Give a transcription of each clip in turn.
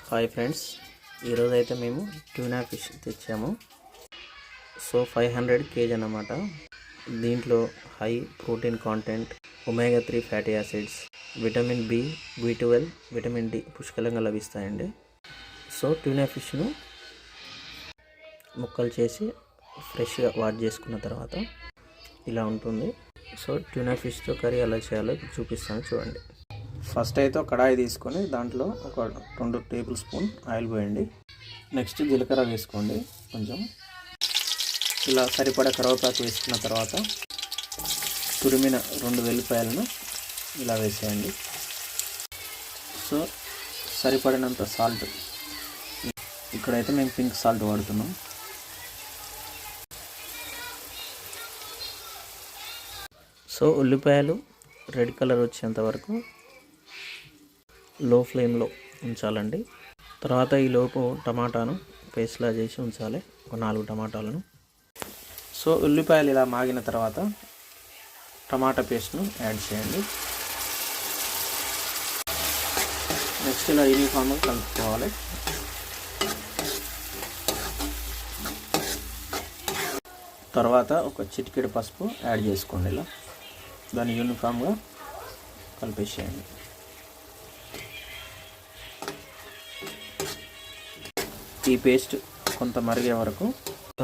Hi friends, ఈరోజైతే మేము tuna fish తెచ్చాము. సో 500 kg అన్నమాట. దీంట్లో high protein content, omega 3 fatty acids, vitamin B, B12, vitamin D పుష్కలంగా లభిస్తాయండి. సో ట్యూనా ఫిష్ను ముక్కలు చేసి ఫ్రెష్గా వాష్ చేసుకున్న తర్వాత ఇలా ఉంటుంది. సో ట్యూనా ఫిష్తో కర్రీ ఎలా చేయాలో చూపిస్తాను, చూడండి. ఫస్ట్ అయితే ఒక కడాయి తీసుకొని దాంట్లో ఒక 2 టేబుల్ స్పూన్ ఆయిల్ పోయండి. నెక్స్ట్ జీలకర్ర వేసుకోండి కొంచెం. ఇలా సరిపడా కరివేపాకు వేసుకున్న తర్వాత తురిమిన 2 వెల్లిపాయలను ఇలా వేసేయండి. సో సరిపడినంత సాల్ట్, ఇక్కడైతే మేము పింక్ సాల్ట్ వాడుతున్నాం. సో ఉల్లిపాయలు రెడ్ కలర్ వచ్చేంత వరకు లో ఫ్లేమ్లో ఉంచాలండి. తర్వాత ఈలోపు టమాటాను పేస్ట్లా చేసి ఉంచాలి, ఒక 4 టమాటాలను. సో ఉల్లిపాయలు ఇలా మాగిన తర్వాత టమాటా పేస్ట్ను యాడ్ చేయండి. నెక్స్ట్ ఇలా యూనిఫామ్గా కలుపుకోవాలి. తర్వాత ఒక చిటికెడు పసుపు యాడ్ చేసుకోండి. ఇలా దాన్ని యూనిఫామ్గా కలిపేసేయండి. ఈ పేస్ట్ కొంత మరిగే వరకు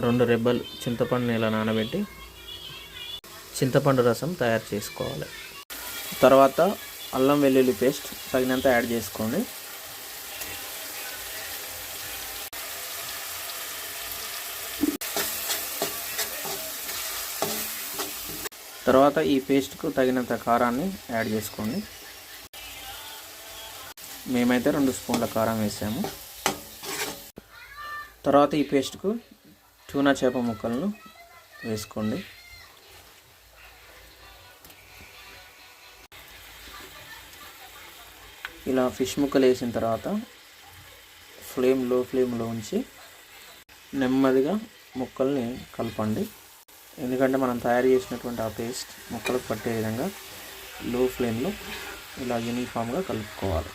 2 రెబ్బలు చింతపండుని ఇలా నానబెట్టి చింతపండు రసం తయారు చేసుకోవాలి. తర్వాత అల్లం వెల్లుల్లి పేస్ట్ తగినంత యాడ్ చేసుకోండి. తర్వాత ఈ పేస్ట్కు తగినంత కారాన్ని యాడ్ చేసుకోండి. మేమైతే 2 స్పూన్ల కారం వేసాము. తర్వాత ఈ పేస్ట్కు ట్యూనా చేప ముక్కలను వేసుకోండి. ఇలా ఫిష్ ముక్కలు వేసిన తర్వాత లో ఫ్లేమ్లో ఉంచి నెమ్మదిగా ముక్కల్ని కలపండి. ఎందుకంటే మనం తయారు చేసినటువంటి ఆ పేస్ట్ ముక్కలకు పట్టే విధంగా లో ఫ్లేమ్లో ఇలా యూనిఫామ్గా కలుపుకోవాలి.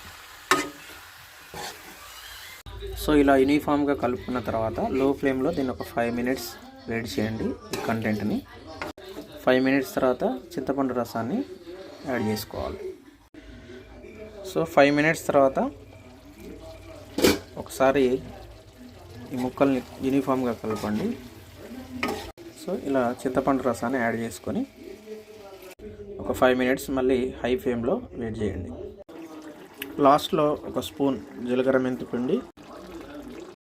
సో ఇలా యూనిఫామ్గా కలుపుకున్న తర్వాత లో ఫ్లేమ్లో దీన్ని ఒక 5 minutes వేడి చేయండి. ఈ కంటెంట్ని 5 minutes తర్వాత చింతపండు రసాన్ని యాడ్ చేసుకోవాలి. సో 5 minutes తర్వాత ఒకసారి ఈ ముక్కల్ని యూనిఫామ్గా కలపండి. సో ఇలా చింతపండు రసాన్ని యాడ్ చేసుకొని ఒక 5 minutes మళ్ళీ హై ఫ్లేమ్లో వేడి చేయండి. లాస్ట్లో ఒక స్పూన్ జీలకర్ర మెంతి పిండి,